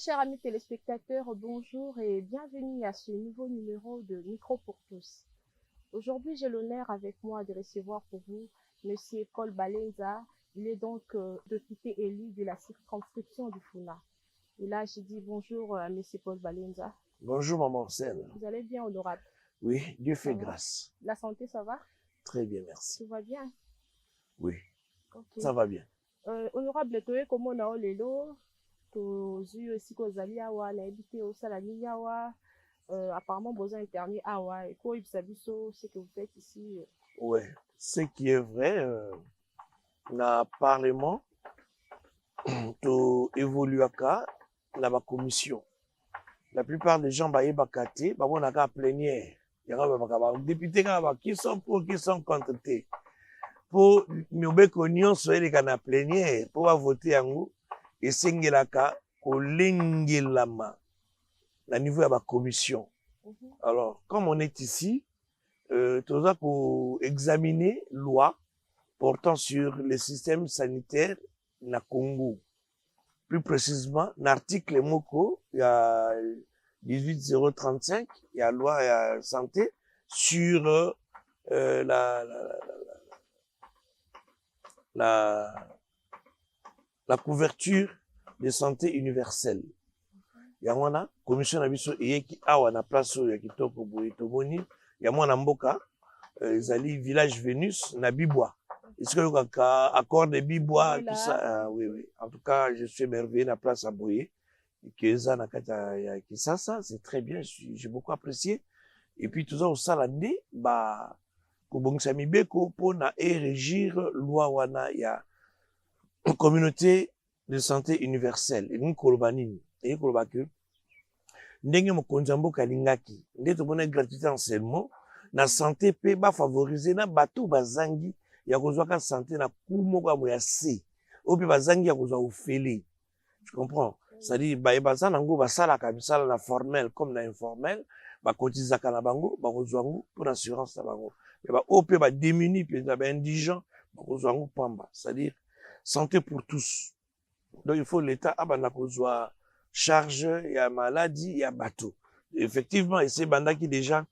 chers amis téléspectateurs, bonjour et bienvenue à ce nouveau numéro de Micro pour tous. Aujourd'hui, j'ai l'honneur avec moi de recevoir pour vous Monsieur Paul Balenza. Il est donc député élu de la circonscription du Funa. Et là, je dis bonjour à Monsieur Paul Balenza. Bonjour, maman Marcel. Vous allez bien, honorable? Oui, Dieu fait Ça va? grâce. La santé, ça va? Très bien, merci. Tout va bien? Oui, Ok. ça va bien. Honorable, tu es comme on a lelo, tu aussi kozali awa na habité au salami awa. Apparemment, besoin interné awa. Et quoi, ibisabiso, ce que vous faites ici? Oui, ce qui est vrai, na parlement, tu évolues à la commission. La plupart des gens, bah, ils bakate, bah, on a qu'à plénière. Il y a des députés qui sont pour, qui sont contre. Pour nous béconions sur les canaux plénières, pour voter en nous, et singelaka, au lingilama, la niveau de la commission. Alors, comme on est ici, tout ça pour examiner loi portant sur le système sanitaire na Congo. Plus précisément, l'article Moko, il y a 18035, il y a loi santé sur la couverture de santé universelle. Il y a une commission d'abisso et qui a une place où il y a kitoko boye tomoni. Il y a mwana mboka, ezali village Vénus na Bibois. Est-ce que le accord de Bibois, tout ça, oui, oui. En tout cas, je suis émerveillé na place à Boye. Et que ça na kata ya Kisasa, c'est très bien, j'ai beaucoup apprécié. Et puis tout ça au salande, bah kobongisa mibeko pour na régir loi wana ya communauté de santé universelle. Et nous kolbanini, et kolbaki ndenge mokonzi mboka lingaki nde tomona gratuité enseignement na santé pe ba favoriser na bato bazangi ya kozwa ka santé na kumo kwa moya se opi bazangi ya kozwa ofele. Tu comprends? C'est-à-dire ba baza nango basala ka misala na formel comme na informel ba kotizaka na bango ba kozwa ngo pour assurance na bango mais ba opi ba démuni pe ba indigent ba kozwa ngo pamba. C'est-à-dire santé pour tous. Donc il faut l'état abana kozwa charge, il y a maladie, il y a bateau. Effectivement, et c'est banda qui déjà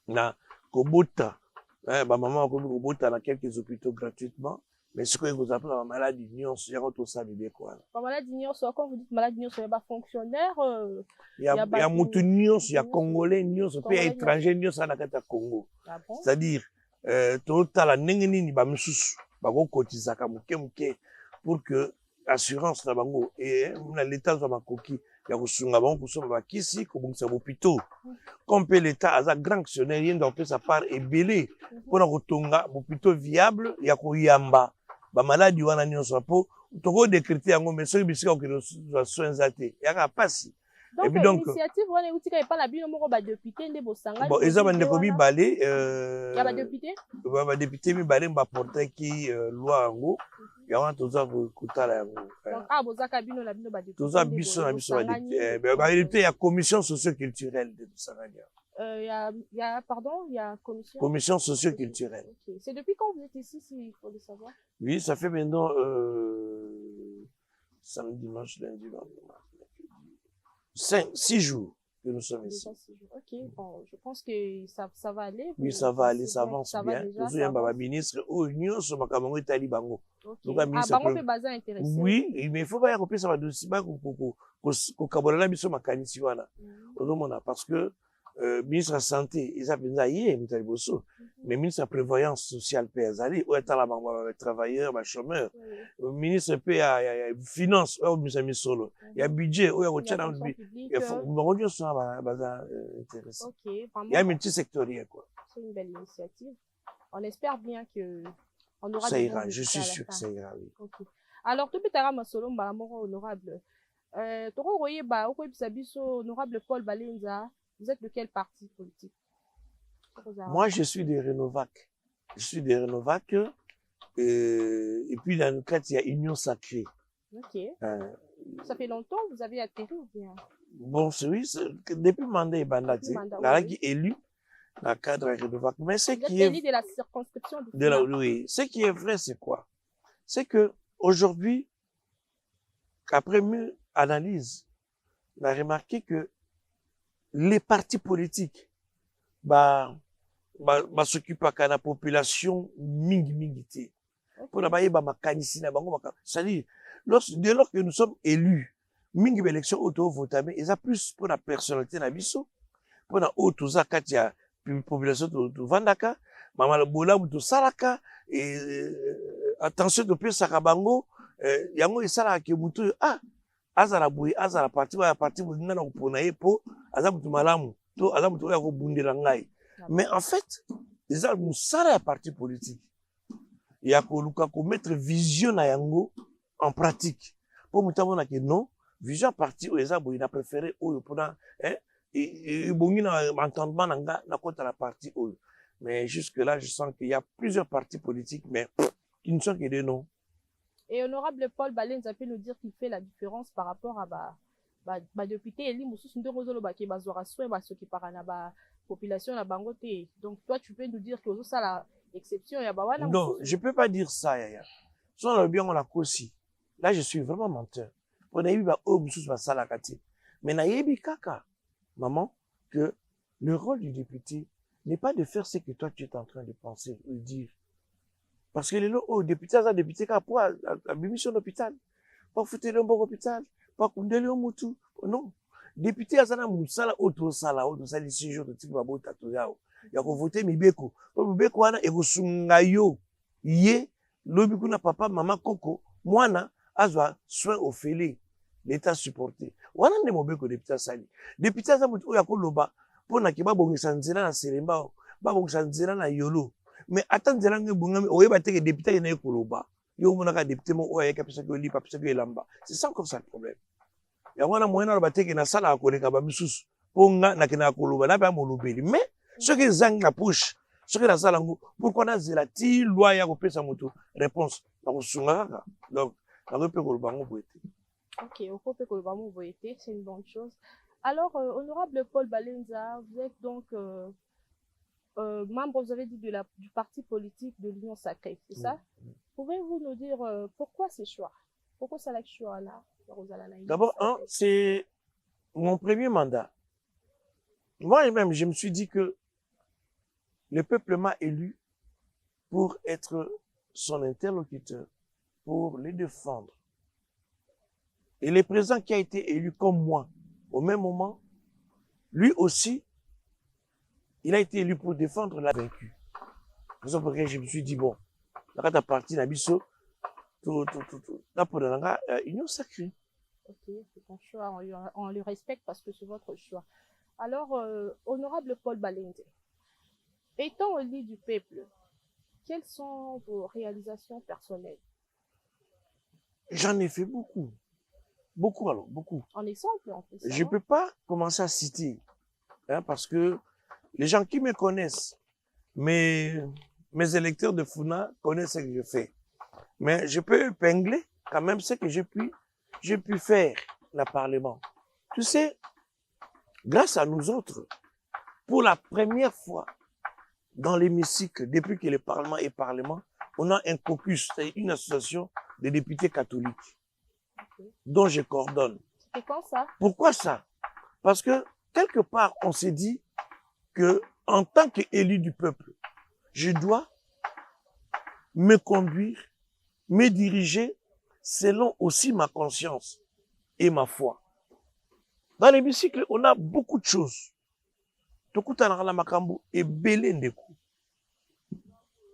na kobota, bah maman kobota dans quelques hôpitaux gratuitement, mais ce que vous appelez la maladie nions, il y a tout ça bébé quoi. La maladie nions, quand vous dites maladie nions, il y a pas fonctionnaire. Il y a moutou nions, il y a congolais nions, il y a étranger nions à la carte Congo. C'est-à-dire total la nengeni ni ba msusu, ba ko kotizaka muke pour que assurance na bango et na l'état za makoki ya kusunga bango kusoma bakisi kobungisa bopito comme l'état aza grand actionnaire yenda opesa sa part ebele pona kotonga bopito viable ya koyamba ba maladie wana nyonso po toko décréter yango mais soki bisika ko soins zate yaka pasi. Donc, l'initiative, on est outil pas la bino moko ba député ndé bosanga. Bon, ils ont ndeko mibale ya ba député ba député mibale ba porter qui loi yango ya wana toza kutala yango. Donc bozaka bino la bino ba député. Toza biso na biso ba député ba député ya commission socio-culturelle de Sangania. Il y a pardon, il y a commission socio-culturelle. Okay. C'est depuis quand vous êtes ici, s'il faut le savoir? Oui, ça fait maintenant samedi, dimanche, lundi, mardi. 6 jours que nous sommes ici. Ok, bon, je pense que ça va aller. Oui, ça va aller, ça avance bien. Toujours, il y a un ministre, union, sur ma camarade Italie Bango. Donc, Bango peut baser intéressé. Oui, mais il faut pas y repérer ça va dossier, qu'au Cabola, biso makanisi wana. Parce que, ministre de la Santé, ils appellent ça hier, mais ministre de la Prévoyance sociale, PSALI, où est la banque, travailleurs, chômeurs, ministre de la Finance, où est mis solo, il y a budget, où il y a il y a intéressant. Il y a un multisectoriel, quoi. C'est une belle initiative. On espère bien que on aura ça ira, je suis sûr que ça ira, oui. Okay. Alors, tout petit ma solo, honorable. Toro roye ba, honorable Paul Balenza. Vous êtes de quel parti politique? Moi, je suis des Renovac. Je suis des Renovac. Et puis, dans le cadre, il y a Union Sacrée. Ok. Ça fait longtemps que vous avez atterri ou bien? Bon, oui, depuis mandat et bandati, là, qui est élu dans le cadre de Renovac. Mais ce qui est. Élu de la circonscription oui. Ce qui est vrai, c'est quoi? C'est que, aujourd'hui, après mieux analyse, on a remarqué que les partis politiques, bah s'occuper de la population mingi. Pour la baie, c'est-à-dire, dès lors que nous sommes élus, mingi élection auto-vote, mais ils ont plus pour la personnalité na biso, pour la auto zakatia, population de Vandaka, maman bola ou de Salaka, et attention de plus Sakabango, yango et Salaka mutu, azala boui, azala parti boulina na kuponaye po, azamutu malamu, to azamutu ya kubundela ngai. Mais en fait, les gens nous savent à parti politique. Il y a qu'à mettre vision na yango en pratique. Pour nous dire que non, vision parti où les gens ils a préféré ou pour et bon na entendement na contre la partie où. Mais jusque là, je sens qu'il y a plusieurs partis politiques, mais qui ne sont que des noms. Et honorable Paul Balenza peut nous dire qu'il fait la différence par rapport à député élu mususu nde kozolo ba ke bazwara soin ba soki parana ba population na bango te. Donc toi tu peux nous dire que ça la exception ya ba wana. Non, je peux pas dire ça yaya. Si on a bien on a aussi. Là je suis vraiment menteur. On a eu ba o mususu ba sala kati. Mais na yebi kaka maman que le rôle du député n'est pas de faire ce que toi tu es en train de penser ou de dire. Parce que les députés ça député ka pour à mission d'hôpital. Pas foutre le bon hôpital. Pas kundele mutu. Non. Député azana musala auto sala séjour de type babota to yao. Ya ko voter mibeko. Po mibeko wana ekosunga yo. Ye lobi kuna papa mama koko mwana azwa soin ofele l'état supporté. Wana ne mobeko député sali. Député azana mutu oya ko loba pona ke ba bongisa nzela na Selemba ba bongisa nzela na Yolo. Mais attends nzela nge bongami oyeba te ke député na ko loba. Yo monaka député mo oya ka pesa ko li pa pesa ko elamba. C'est ça encore ça le problème. Ya wana moyena ba teke na sala ko leka ba misusu ponga na kina ko loba na ba mo lobeli. Mais ce que zanga push, ce que la sala ngo pourquoi na zela ti loi ya ko pesa moto réponse na ko sunga kaka. Donc na ko pe ko loba ngo boete. OK, on peut que le bamou boete, c'est une bonne chose. Alors honorable Paul Balenza, vous êtes donc membre, vous avez dit du parti politique de l'Union Sacrée, c'est ça? Pouvez-vous nous dire pourquoi ces choix? Pourquoi ça la choix là? D'abord, c'est mon premier mandat. Moi-même, je me suis dit que le peuple m'a élu pour être son interlocuteur, pour les défendre. Et le président qui a été élu comme moi, au même moment, lui aussi, il a été élu pour défendre la vaincu. C'est pour ça que je me suis dit, bon, la partie Nabiso, là pour la union sacrée. Ok, c'est ton choix, on le respecte parce que c'est votre choix. Alors, honorable Paul Balenza, étant élu du peuple, quelles sont vos réalisations personnelles? J'en ai fait beaucoup. Beaucoup alors, beaucoup. En exemple, en fait. Je peux pas commencer à citer, parce que les gens qui me connaissent, mes électeurs de Funa connaissent ce que je fais. Mais je peux épingler quand même ce que j'ai pu faire le Parlement. Tu sais, grâce à nous autres, pour la première fois dans l'hémicycle, depuis que le Parlement est Parlement, on a un caucus, c'est une association de députés catholiques, dont je coordonne. C'est quand ça? Pourquoi ça? Parce que quelque part, on s'est dit que en tant qu'élu du peuple, je dois me conduire, me diriger selon aussi ma conscience et ma foi. Dans l'hémicycle, on a beaucoup de choses.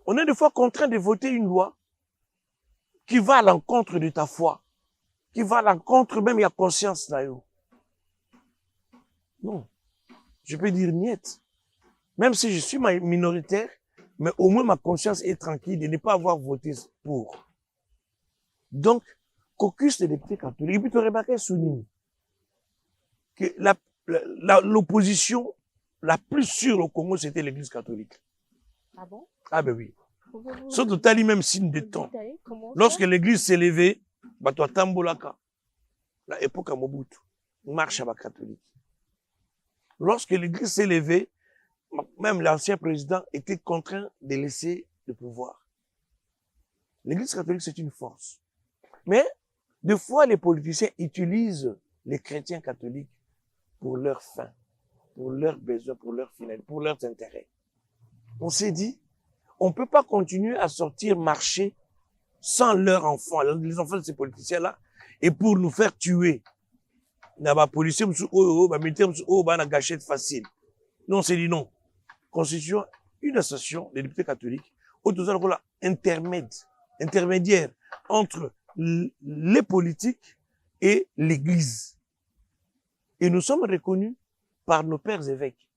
On est des fois contraint de voter une loi qui va à l'encontre de ta foi, qui va à l'encontre même de la conscience. Non, je peux dire niet. Même si je suis minoritaire, mais au moins ma conscience est tranquille de ne pas avoir voté pour. Donc, caucus des députés catholiques. Et puis, tu remarques, souligne que l'opposition la plus sûre au Congo, c'était l'église catholique. Ah bon? Ah ben oui. Surtout, t'as même signe de temps. Lorsque l'église s'est levée, bah, toi, Tambolaka, la époque à Mobutu, marche à la catholique. Lorsque l'église s'est levée, même l'ancien président était contraint de laisser le pouvoir. L'église catholique, c'est une force. Mais, des fois, les politiciens utilisent les chrétiens catholiques pour leurs fins, pour leurs besoins, pour leurs finalités, pour leurs intérêts. On s'est dit, on ne peut pas continuer à sortir marcher sans leurs enfants, les enfants de ces politiciens-là, et pour nous faire tuer. Na ba policier ba militaire na gâchette facile. Non, on s'est dit non. Constitution une association des députés catholiques autour de intermédiaire entre les politiques et l'Église. Et nous sommes reconnus par nos pères évêques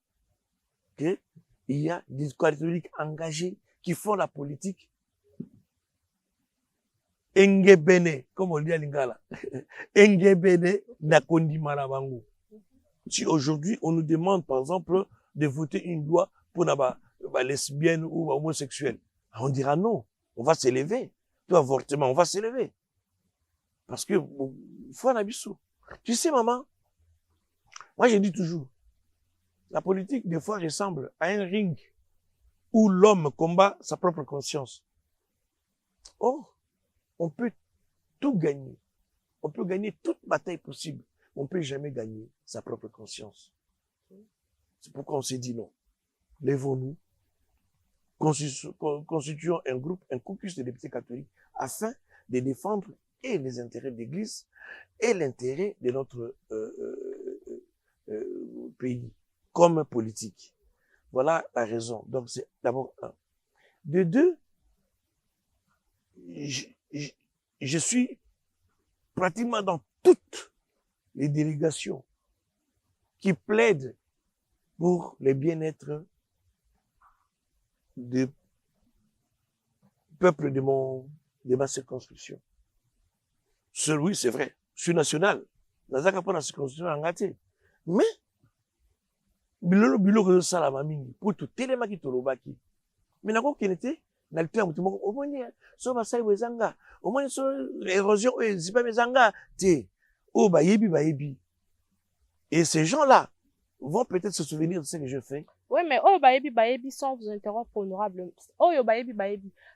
qu'il y a des catholiques engagés qui font la politique. Engebene, comme on dit à Lingala, Engebene nakondima na bango. Si aujourd'hui on nous demande par exemple de voter une loi pour les lesbiennes ou homosexuels, on dira non, on va s'élever. Tout avortement, on va s'élever. Parce que, faut un abisso. Tu sais, maman, moi je dis toujours, la politique des fois ressemble à un ring où l'homme combat sa propre conscience. Or, on peut tout gagner. On peut gagner toute bataille possible. On ne peut jamais gagner sa propre conscience. C'est pourquoi on s'est dit non. Lèvons-nous, constituons un groupe, un caucus de députés catholiques afin de défendre et les intérêts de l'Église et l'intérêt de notre pays comme politique. Voilà la raison. Donc c'est d'abord un. De deux, je suis pratiquement dans toutes les délégations qui plaident pour le bien-être du peuple de ma circonscription. Oui, c'est vrai, je suis national. Nazaka pas la circonscription en gâté. Mais, bilo que ça la mamie, pour tout téléma qui tolobaki. Mais n'a qu'au était, n'a le terme, tout le monde, au moins, so ba sai wezanga, au moins, so érosion, c'est pas mes zanga, té, oh, ba yebi. Et ces gens-là vont peut-être se souvenir de ce que je fais. Oui, mais oh, baebi, sans vous interrompre, honorable. Oh, yo, baebi.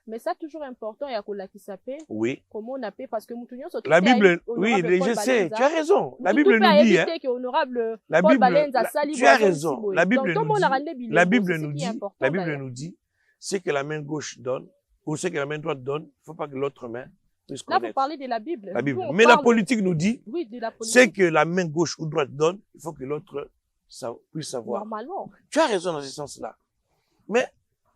Mais ça, toujours important, il y a quoi qui s'appelle. Oui. Comment on appelle, parce que Moutounion, surtout. La Bible, oui, je sais, tu as raison. La Bible nous dit, hein. La Bible, tu as raison. La Bible nous dit, c'est que la main gauche donne, ou c'est que la main droite donne, il ne faut pas que l'autre main puisse connaître. Là, vous parlez de la Bible. La Bible. Mais la politique nous dit, oui, c'est que la main gauche ou droite donne, il faut que l'autre puisse savoir. Normalement. Tu as raison dans ce sens-là. Mais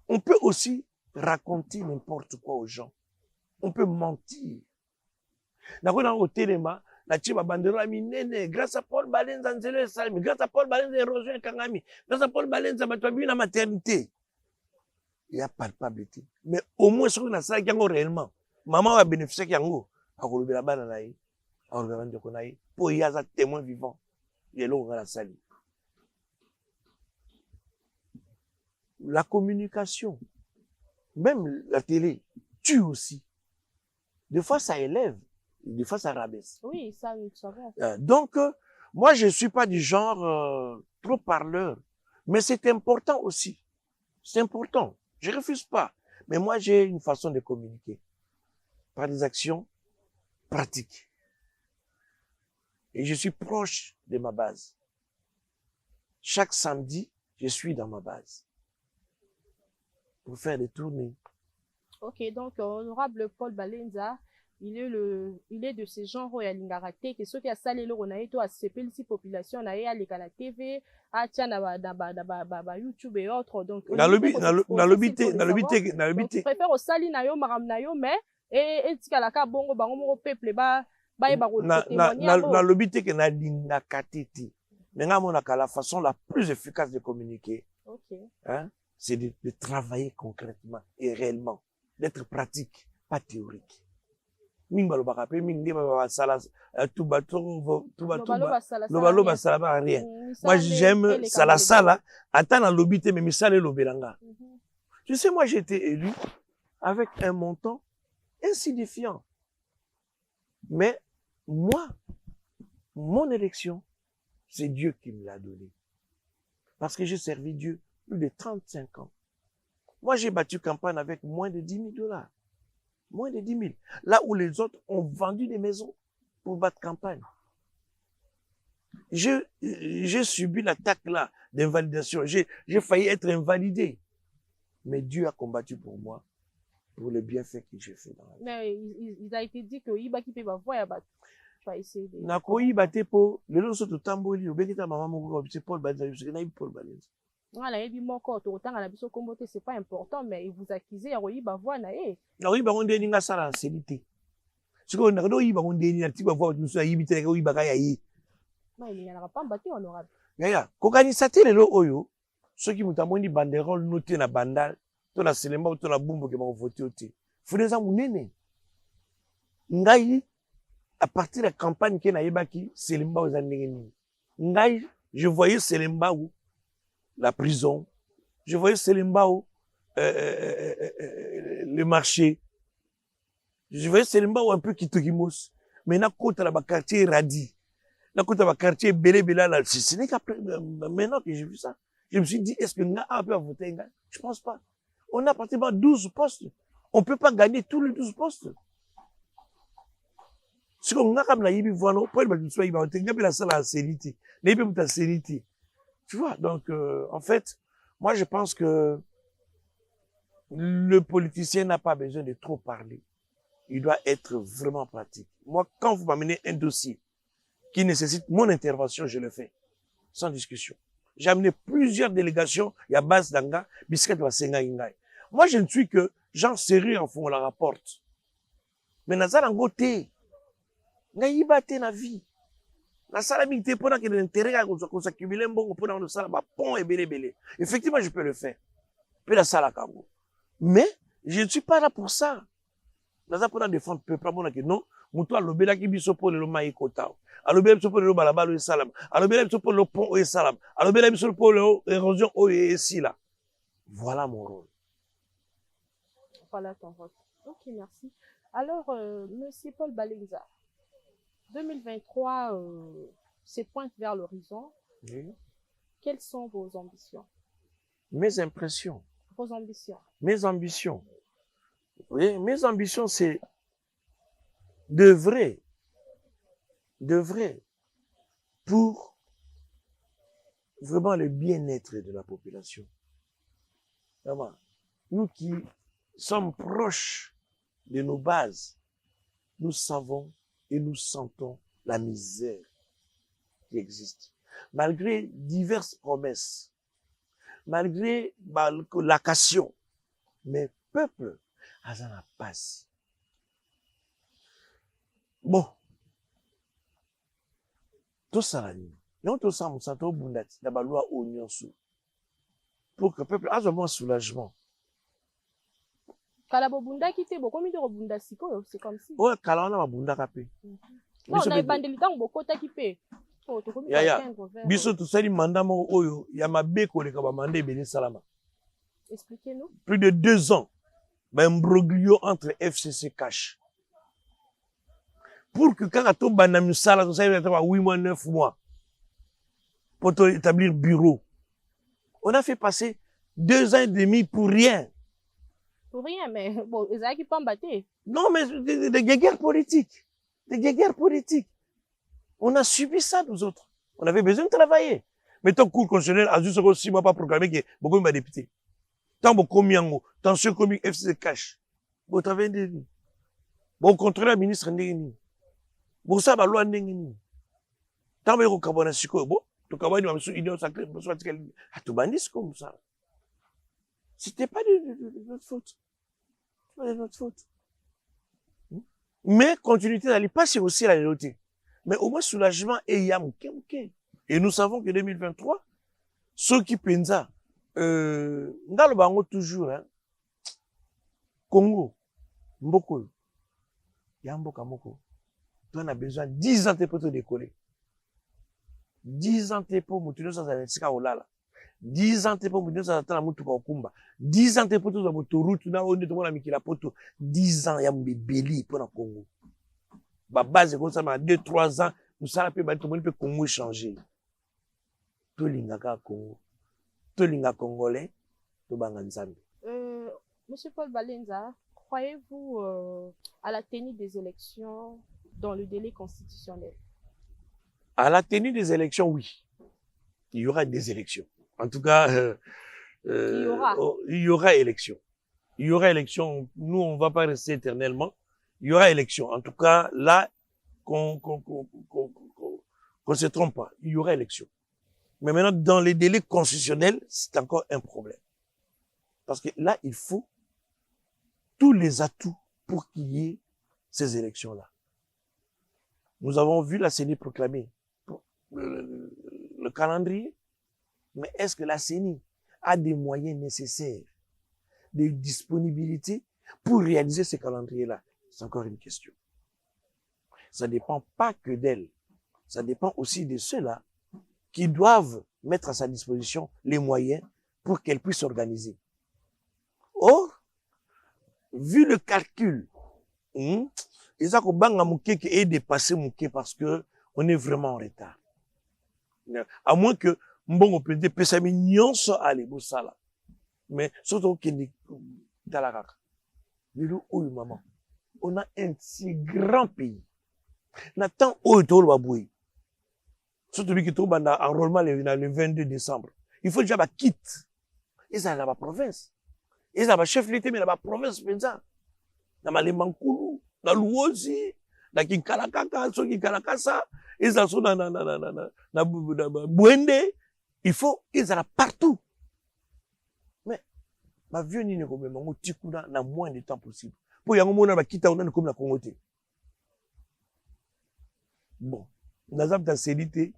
on peut aussi raconter n'importe quoi aux gens. On peut mentir. Au téléma, grâce à Paul Balenza Nzelo Salmi, grâce à Paul Balenza Erosion Kangami, grâce à Paul Balenza Batwabi na maternité. Il y a palpabilité. Mais au moins, ce qu'on a ça, réellement. Maman va bénéficier de yango. Pour y avoir témoin vivant. Il est là, on va la salle. La communication, même la télé, tue aussi. Des fois, ça élève, des fois, ça rabaisse. Oui, ça, nous savons. Donc, moi, je suis pas du genre trop parleur, mais c'est important aussi. C'est important. Je refuse pas. Mais moi, j'ai une façon de communiquer par des actions pratiques. Et je suis proche de ma base. Chaque samedi, je suis dans ma base pour faire des tournées. Ok, donc honorable Paul Balenza, il est de ce genre où il y a l'ingarate, que ceux qui a salé le ronaïto a sepelé si population a à l'école la TV, à tiens na YouTube et autres. Donc dans l'obité. Je préfère au sali na yo maram na yo mais et tikalaka bongo bango mo peuple ba dans l'obité que na lingakatiti. Mais la façon la plus efficace de communiquer, hein, c'est de travailler concrètement et réellement, d'être pratique, pas théorique. Rien. Moi, j'aime sala, attends dans l'obité, mais misale l'obélanga. Tu sais, moi, j'ai été élu avec un montant insignifiant. Mais moi, mon élection, c'est Dieu qui me l'a donné. Parce que j'ai servi Dieu plus de 35 ans. Moi, j'ai battu campagne avec moins de 10 000 $. Moins de 10 000. Là où les autres ont vendu des maisons pour battre campagne. j'ai subi l'attaque là d'invalidation. J'ai failli être invalidé. Mais Dieu a combattu pour moi, pour les bienfaits que j'ai fait dans la vie. Mais il a été dit que Iba qui peut voir, tu vas essayer de... Nakoyi bate po, le long soto tamboli, obekita maman moko, c'est Paul Balenza, je sais Paul Balenza. Voilà, il dit mon corps, autant à la biso comboté, c'est pas important, mais il vous accusez à Iba voir, nae. Na oyi bango ndeni nga sala ancienneté. Siko na oyi bango ndeni na tiba voir tu so yibi te oyi baka ya yi. Mais il n'y en aura pas battu honorable. Yaya, kokanisa te lelo oyo, soki mutu amoni banderole noté na bandal, to na selemba to na bumbo ke bango voté ote. Funeza munene. Ngai à partir de la campagne qui na yebaki selemba aux ndenge ngai je voyais selemba où la prison, je voyais selemba où le marché, je voyais selemba où un peu Kitokimos, mais na côté là quartier Radi, na côté là quartier Belebela là, ce n'est qu'après maintenant que j'ai vu ça, je me suis dit est-ce que nga a pu voter nga? Je pense pas. On a pratiquement 12 postes, on peut pas gagner tous les 12 postes. Si on a comme la yibi voano, pour le soit yiba, on t'a la salle à sénité, n'est pas ta sénité. Tu vois, donc en fait, moi je pense que le politicien n'a pas besoin de trop parler. Il doit être vraiment pratique. Moi, quand vous m'amenez un dossier qui nécessite mon intervention, je le fais, sans discussion. J'ai amené plusieurs délégations, il y a Bas Danga, Biscuit Wasenga Ingai. Moi, je ne suis que Jean sérieux en fond, on la rapporte. Mais Nazar en côté, nga yiba te na vie na sala mingi te pona que l'intérêt à ko s'accumuler mbongo pona on sala ba pont et belé effectivement je peux le faire puis la sala kango mais je ne suis pas là pour ça naza pona défendre peuple mona que non muto alobela ki biso po le mai kota alobela biso po le balabalo e salam alobela biso po le pont e salam alobela biso po le érosion o e sila voilà mon rôle. Voilà ton rôle. Ok, merci. Alors monsieur Paul Balenza, 2023 se pointe vers l'horizon. Oui. Quelles sont vos ambitions? Mes impressions. Vos ambitions. Mes ambitions. Oui, mes ambitions, c'est de vrai, pour vraiment le bien-être de la population. Vraiment, nous qui sommes proches de nos bases, nous savons et nous sentons la misère qui existe. Malgré diverses promesses, malgré l'action, mais peuple, ça n'a pas. Bon, tout ça, nous tout ça, nous sentons bundati, la loi oignon sous, pour que le peuple ait un bon soulagement. Kalabo bunda kite boko mi de bunda siko c'est comme si. Ouais, kalana ma bunda kapé. Non, on a bandeli tant boko ta kipe. Oh, to komi ya biso tout ça mandat mo oyo ya mabe ko le ka ba mandé belé salama. Expliquez-nous. Plus de 2 ans, ben imbroglio entre FCC Cash. Pour que quand on banda musala tout ça il va 8 mois 9 mois pour établir bureau. On a fait passer 2 ans et demi pour rien. Pour rien, mais bon, ils ont qui pas battre. Non, mais des guerres politiques. Des guerres politiques. On a subi ça, nous autres. On avait besoin de travailler. Mais ton cours constitutionnel a juste 6 mois pas programmé que beaucoup de députés. Tant beaucoup miango, tension comique FCC Cash. Bon, travail de nous. Bon, contrôler la ministre ndengini. Bon, ça, la loi ndengini. Tant que vous avez un bon, tu as une union sacrée, tu bandis comme ça. C'était pas de notre faute. Pas de notre faute. Mais continuité d'aller passer aussi la réalité. Mais au moins soulagement et yamouké. Et nous savons que 2023, ceux qui pensent, dans le bango toujours, hein, Congo, Mboko, Yamboka Moko, on a besoin 10 ans pour te décoller. 10 ans pour moutonner sans aller au lala. 10 ans pour moutonner sans attendre la moutou kumba. 10 ans pour tout la route, na on est tout la mikila poto. 10 ans ya mbeli pour la Congo. Ba base comme ça, 2-3 ans, nous ça peut tout le monde peut Congo changer. Tout l'ingaka Congo, tout l'inga congolais, tout banganzambi. Monsieur Paul Balenza, croyez-vous à la tenue des élections dans le délai constitutionnel? À la tenue des élections, oui. Il y aura des élections. En tout cas, il y aura élection. Il y aura élection. Nous, on ne va pas rester éternellement. Il y aura élection. En tout cas, là, qu'on se trompe pas. Il y aura élection. Mais maintenant, dans les délais constitutionnels, c'est encore un problème. Parce que là, il faut tous les atouts pour qu'il y ait ces élections-là. Nous avons vu la CENI proclamer le calendrier. Mais est-ce que la CENI a des moyens nécessaires, des disponibilités pour réaliser ce calendrier-là? C'est encore une question. Ça ne dépend pas que d'elle. Ça dépend aussi de ceux-là qui doivent mettre à sa disposition les moyens pour qu'elle puisse s'organiser. Or, vu le calcul, ils ont banga mouké et dépassé mouké parce que on est vraiment en retard. À moins que mbongo peut dépasser mais nyonso allez bosala. Mais surtout qu'il est dans la raka. Maman, on a un si grand pays. Nathan Oyo Baboué. Surtout lui qui trouve en enrôlement le 22 décembre. Il faut déjà ba quitte. Ils sont dans la province. Ils sont dans chef l'été mais dans la province penza. Dans Malimankulu, dans Luozi, dans Kinkalakaka, sur Kinkalakasa, ils sont dans Bouende. Il faut, ils sont partout. Mais, ma vieux n'y n'est pas même, on tikuna dans moins de temps possible. Pour y avoir un quitte, on a comme la Congoté. Bon, Nazam Tasselité,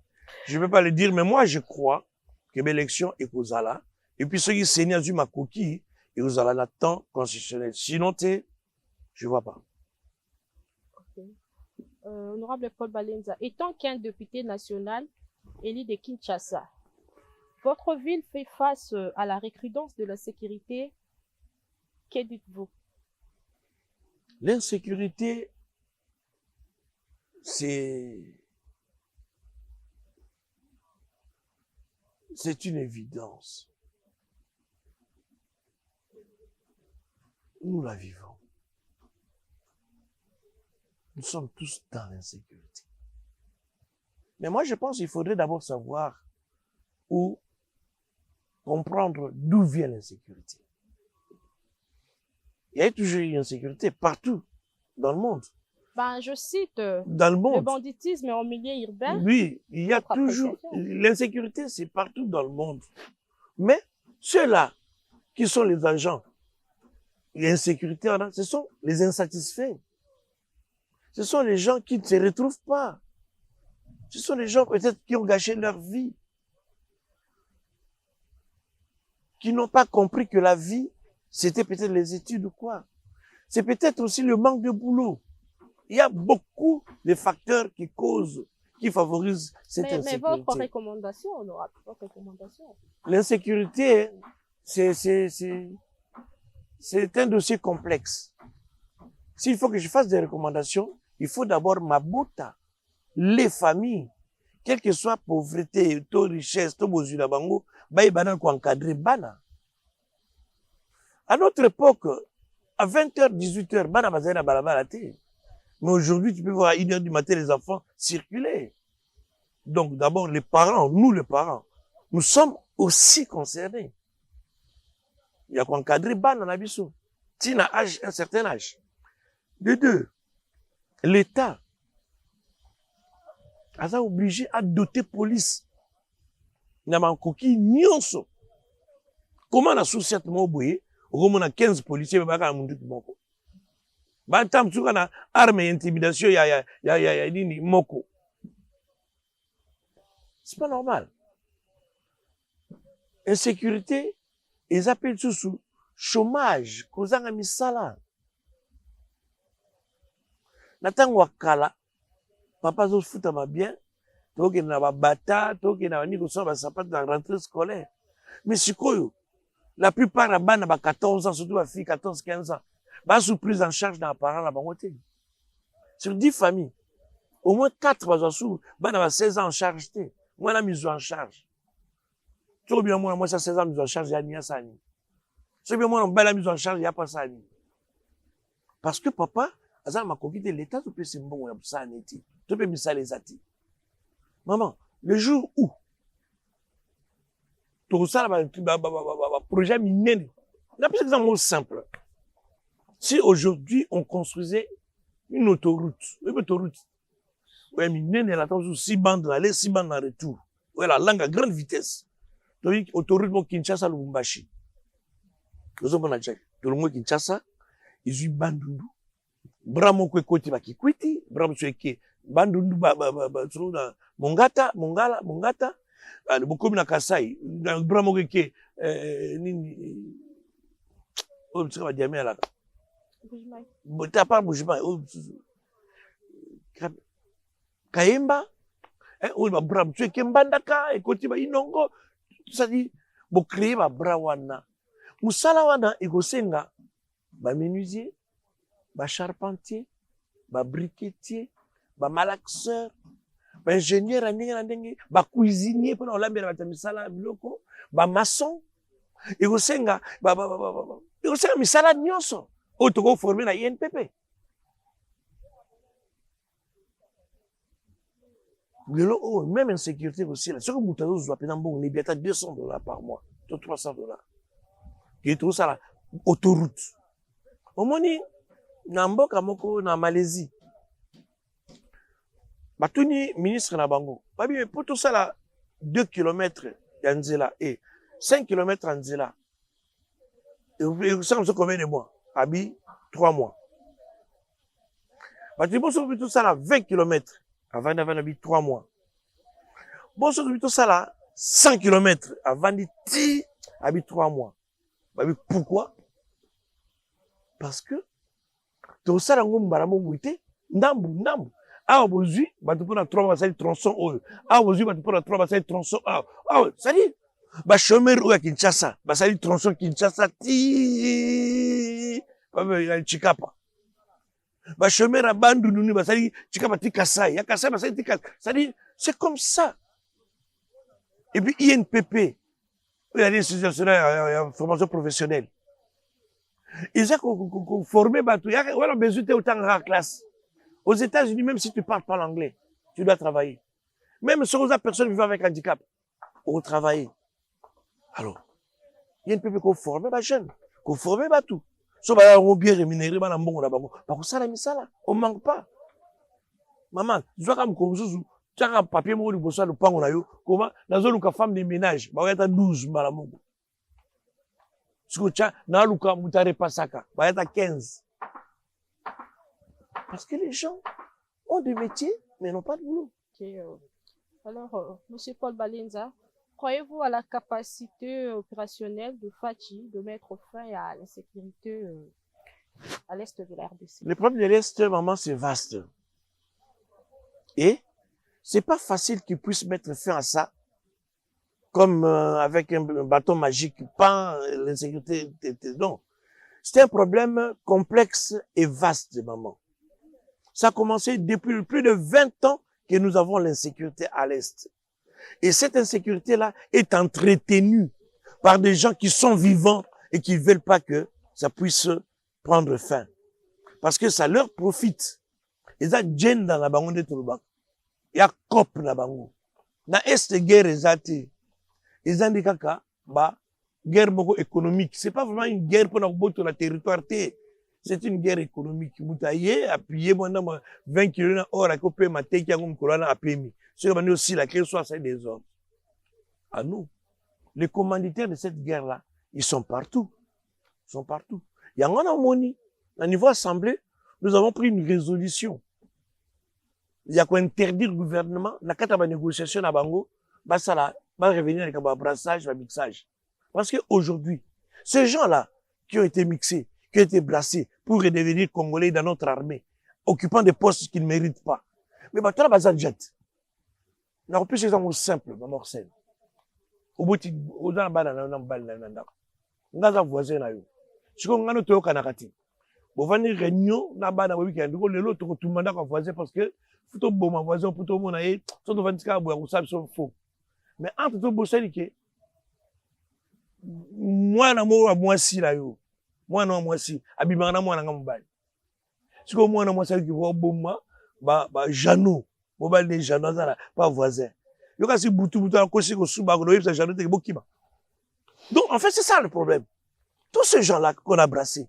je ne vais pas le dire, mais moi je crois que l'élection est aux Ala. Et puis ceux qui s'enient à ma coquille, et aux Ala temps constitutionnel. Sinon, je ne vois pas. Okay. Honorable Paul Balenza, étant qu'un député national élu de Kinshasa, votre ville fait face à la recrudescence de la sécurité. Que dites-vous? L'insécurité, c'est une évidence. Nous la vivons. Nous sommes tous dans l'insécurité. Mais moi, je pense qu'il faudrait d'abord savoir ou comprendre d'où vient l'insécurité. Il y a toujours eu une insécurité partout dans le monde. Ben, je cite dans le monde. Le banditisme en milieu urbain. Oui, il y a toujours l'insécurité, c'est partout dans le monde. Mais ceux-là qui sont les agents, l'insécurité, ce sont les insatisfaits. Ce sont les gens qui ne se retrouvent pas. Ce sont les gens peut-être qui ont gâché leur vie, qui n'ont pas compris que la vie, c'était peut-être les études ou quoi. C'est peut-être aussi le manque de boulot. Il y a beaucoup de facteurs qui causent, qui favorisent cette insécurité. Mais votre recommandation, honorable, votre recommandation. L'insécurité, c'est un dossier complexe. S'il faut que je fasse des recommandations, il faut d'abord m'abouta les familles, quelle que soit pauvreté, taux richesse, taux bozula bango, ba ibana ko encadrer bana. À notre époque, à 20h, 18h, bana bazana balabala te. Mais aujourd'hui, tu peux voir à 1h du matin les enfants circuler. Donc d'abord, les parents, nous les parents, nous sommes aussi concernés. Il y a qu'encadrer bana na biso. Tina âge, un certain âge. De deux, l'État a obligé à doter police. Namankoki nyonso. Comment la société m'a oublié? On a 15 policiers, mais pas mundu moko. Bantam tuka na arme et intimidation ya nini moko. C'est pas normal. Insécurité, ils appellent sous chômage, kozanga misala. Natang wakala, papa zo futa ma bien, toke na babata, toke na niko so ba sapat dans la rentrée scolaire. Mais sikoyo, la plupart na bana ba 14 ans, surtout ba fille 14, 15 ans, ba sous prise en charge dans parents la bangote. Sur 10 familles, au moins 4 ba sous bana ba 16 ans en charge té. Moi la mise en charge. Tout bien moi ça 16 ans mise en charge ya nia sani. C'est bien moi ba la mise en charge ya pas sani. Parce que papa azala makoki de l'État to pe simbongo ya busana eti. To pe misala ezati. Maman, le jour où tout ça, projet minéraux, on a plus un mot simple. Si aujourd'hui on construisait une autoroute, ouais, minéraux, là, 6 bandes aller, 6 bandes en retour. Ouais, la langue à grande vitesse. Donc, autoroute, bon, Kinshasa, Lubumbashi. Nous avons déjà, tout le monde Kinshasa, ils ont bandundu. Bramo kwe koti bakikwiti, bramo sweke, bandundu mongata, mongata, bokomi na Kasai, bramo kweke, nini, oh, tu vas dire, mais là. T'as pas bougement, Kayemba, ou ba bramo sweke mbandaka, ekoti ba inongo, ça dit, bo créer ba brawana. Musala wana, egosenga, ba menuisier, ba charpentier, ba briquetier, ba malaxeur, ba ingénieur ba cuisinier pour l'ambera ba misala biloko, ba maçon, egosenga egosenga misala nyonso otoko former na INPP. Lelo même insécurité aussi là, ce que mutazo zo apena mbongo ni biata $200 par mois, $300. Qui tout ça là autoroute. Omoni na mboka moko na Malaisie. Batuni ministre na bango. Babi pour tout ça là 2 km ya nzela et 5 km en nzela. Et ça comme combien de mois? Abi 3 mois. Batuni pour tout ça là 20 km avant d'avoir abi 3 mois. Bon sur tout ça là 100 km avant de ti abi 3 mois. Babi pourquoi? Parce que tout ça là ngom bara mo muité ndambu. Ah bozui batu pona 3 mois ça dit tronçon oyo. Ah bozui batu pona 3 mois ça dit tronçon. Ah ça dit ba chômeur ou à Kinshasa, ba ça dit tronçon Kinshasa ti ba ya Chikapa. Ba chômeur à Bandundu ba ça dit Chikapa ti Kasai. Ya Kasai ba ça dit ça dit c'est comme ça. Et puis INPP, il y a des institutions formation professionnelle. Ils ont formé Batou. Il y a besoin de autant de classe. Aux États-Unis, même si tu ne parles pas l'anglais, tu dois travailler. Même si les personnes vivant avec handicap, on travaille. Alors, il y a une peuple qu'on forme, les jeunes, qu'on forme Batou. Si on bien rémunéré, on a bon là-bas. Par ça, on ne manque pas. Maman, tu vois comme ça, tu as un papier, moi, du le pan, on a eu, comment, dans une femme de ménage, on a 12 malamongo. Na luka mutare pasaka, ba yata 15. Parce que les gens ont des métiers, mais n'ont pas de boulot. Okay. Alors, Monsieur Paul Balenza, croyez-vous à la capacité opérationnelle de Fachi de mettre fin à l'insécurité à l'est de la RDC? Le problème de l'Est, maman, c'est vaste. Et c'est pas facile qu'ils puissent mettre fin à ça. Comme avec un bâton magique, pas l'insécurité, non. C'est un problème complexe et vaste, maman. Ça a commencé depuis plus de 20 ans que nous avons l'insécurité à l'Est. Et cette insécurité-là est entretenue par des gens qui sont vivants et qui ne veulent pas que ça puisse prendre fin. Parce que ça leur profite. Ils ont djinn dans la bango de Toulouse. Il y a cop dans la bango. Dans l'Est, guerre est ils ont dit kaka, guerre beaucoup économique. C'est pas vraiment une guerre pour la territoire. C'est une guerre économique. Moutaye, appuyé, 20 km hors, à couper ma tête, qui a comme colonne à PMI. C'est comme aussi la question soit celle des hommes. À nous. Les commanditaires de cette guerre-là, ils sont partout. Ils sont partout. Il y a un harmonie. Au niveau assemblée, nous avons pris une résolution. Il y a quoi interdire le gouvernement, la carte de négociation à Bango, ça là, va revenir avec un brassage, un mixage. Parce qu'aujourd'hui, ces gens-là qui ont été mixés, qui ont été brassés pour redevenir Congolais dans notre armée, occupant des postes qu'ils ne méritent pas. Mais tu as besoin de jet. On a plus ces gens simples, dans leur scène. Au bout de la balle, on a voisin là. Si on a notre canarati, on va venir réunion, na bana week-end, l'autre tout le monde a voisin parce que faut bon ma voisin pour tout le monde aille, sont de 24 bois, ça sont faux. Mais entre tout bosser que moi na moi si là yo. Moi non moi si abimana moi na ngambali. Si ko moi na moi ça qui voit bon moi ba jano mobile des gens, pas voisin. Yo kasi boutou à kosi ko suba ko yebsa jardin te bokima. Donc en fait c'est ça le problème. Tous ces gens-là qu'on a brassés,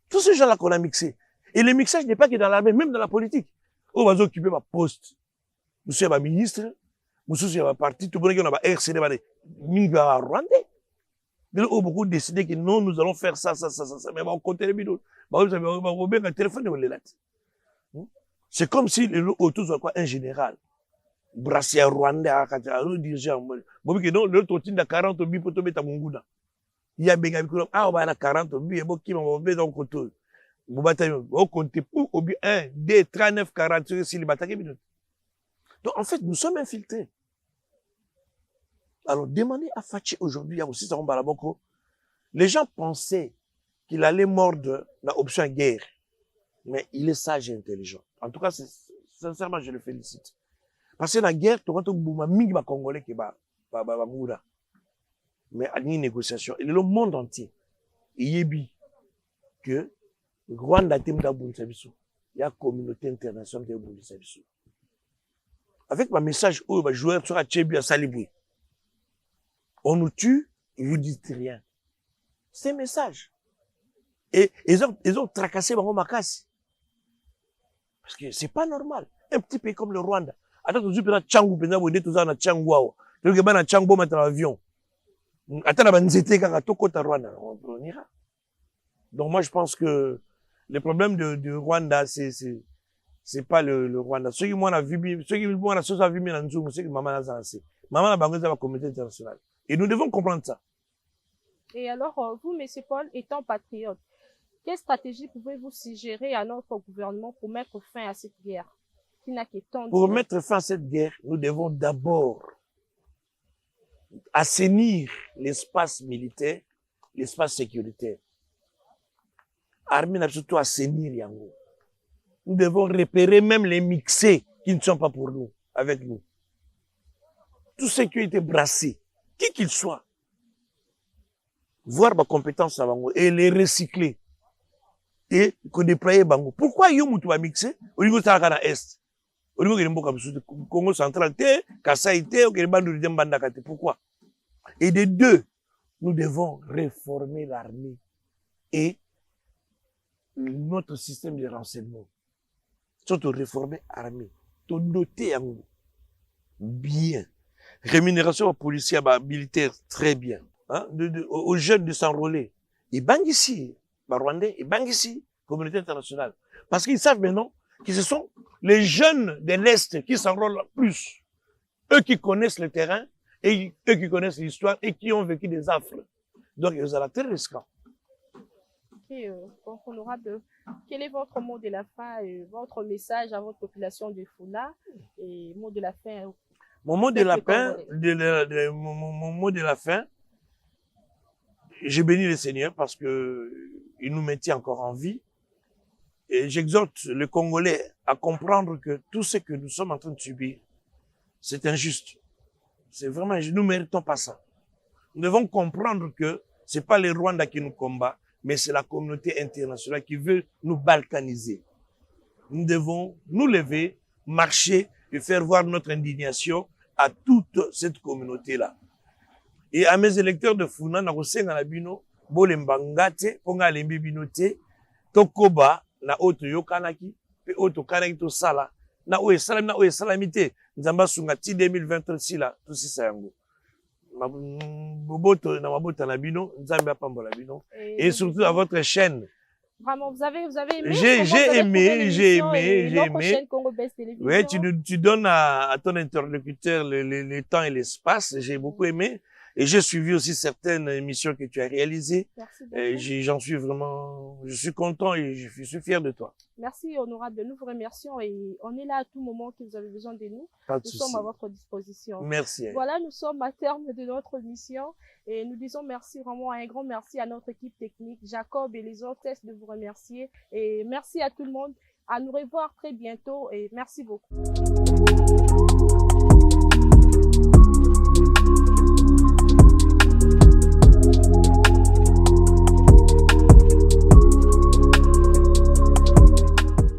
tous ces gens-là qu'on a mixés. Et le mixage n'est pas que dans l'armée, même dans la politique. On va occuper ma poste. Monsieur va ministre, monsieur va parti, tout le monde va RCD va minga rwandais. Mais là, beaucoup décidé que non, nous allons faire ça, mais on compte les bidons. C'est comme si le autour soit quoi un général. Brassier rwandais à dirigeant. Bon, que non, le totin de 40 bi pour tomber ta munguna. Il y a benga bikolom, ah, on va à 40 bi, et bon, qui m'a enlevé dans le côté. Vous battez, on compte pour, au but 1, 2, 39, 40, si les batailles minutes. Donc, en fait, nous sommes infiltrés. Alors, demandez à Fachi aujourd'hui, il y a aussi Saron Balaboko. Les gens pensaient qu'il allait mordre l'option guerre. Mais il est sage et intelligent. En tout cas, sincèrement, je le félicite. Parce que la guerre, tu vois, tu as mis les Congolais qui sont mais à une négociation. Et le monde entier, il y a que Rwanda il y a une communauté internationale qui avec ma message, où le joueur sera Tchebi à Saliboui. On nous tue, ils vous disent rien. C'est un message. Et ils ont tracassé Bango Makasi. Parce que c'est pas normal. Un petit pays comme le Rwanda. Attends, tu peux Tchangou, vous dites tout ça, na Tchangou. Tu peux pas Tchangou, mettre l'avion. Attends, la banzete, quand tu côté Rwanda, on ira. Donc moi, je pense que le problème de Rwanda, c'est pas le Rwanda. Ceux qui m'ont vu, ceux qui m'ont vu, c'est que maman a lancé. Maman a bangé dans la communauté internationale. Et nous devons comprendre ça. Et alors, vous, M. Paul, étant patriote, quelle stratégie pouvez-vous suggérer à notre gouvernement pour mettre fin à cette guerre qui n'a que tant de... Pour mettre fin à cette guerre, nous devons d'abord assainir l'espace militaire, l'espace sécuritaire. Armée n'a surtout assainir Yango. Nous devons repérer même les mixés qui ne sont pas pour nous, avec nous. Tous ceux qui ont été brassés, qui qu'ils soient, voir ma compétence à Bango et les recycler. Et qu'on déploie Bango. Pourquoi Yomutu va mixer au niveau de la Est? Au niveau de Congo central, Kasaï, pourquoi? Et de deux, nous devons réformer l'armée et notre système de renseignement. Surtout réformer l'armée. Tout doter bien. Rémunération aux policiers, militaires, très bien. Hein? Aux jeunes de s'enrôler. Ils bangent ici. Rwandais, ils bangent ici. Communauté internationale. Parce qu'ils savent maintenant que ce sont les jeunes de l'Est qui s'enrôlent plus. Eux qui connaissent le terrain, et eux qui connaissent l'histoire, et qui ont vécu des affres. Donc, ils sont très risquants. Okay, donc, honorable, quel est votre mot de la fin, votre message à votre population de Fula, et mot de la fin? Mon mot de la fin, mon mot de la fin, je bénis le Seigneur parce que il nous maintient encore en vie. Et j'exhorte le Congolais à comprendre que tout ce que nous sommes en train de subir, c'est injuste. C'est vraiment, nous ne méritons pas ça. Nous devons comprendre que c'est pas les Rwandais qui nous combattent, mais c'est la communauté internationale qui veut nous balkaniser. Nous devons nous lever, marcher et faire voir notre indignation à toute cette communauté-là. Et à mes électeurs de Funa, na kosenga na bino, bolembangate, ponga lembi binote, tokoba, na oto yokanaki, pe oto kanaki to sala, na oye salamite, nzamba sunga ti 2023 la, to sisa yango. Boboto na mabota na bino, nzambe apambola bino. Et surtout à votre chaîne. Vraiment, vous avez aimé. J'ai aimé. Oui, tu donnes à ton interlocuteur le temps et l'espace. J'ai beaucoup aimé. Et j'ai suivi aussi certaines émissions que tu as réalisées. Merci. J'en suis vraiment, je suis content et je suis fier de toi. Merci, honorable. Nous vous remercions et on est là à tout moment que vous avez besoin de nous. Pas de nous souci. sommes à votre disposition. Merci. Voilà, nous sommes à terme de notre mission et nous disons merci, vraiment un grand merci à notre équipe technique, Jacob et les autres, de vous remercier. Et merci à tout le monde. À nous revoir très bientôt et merci beaucoup.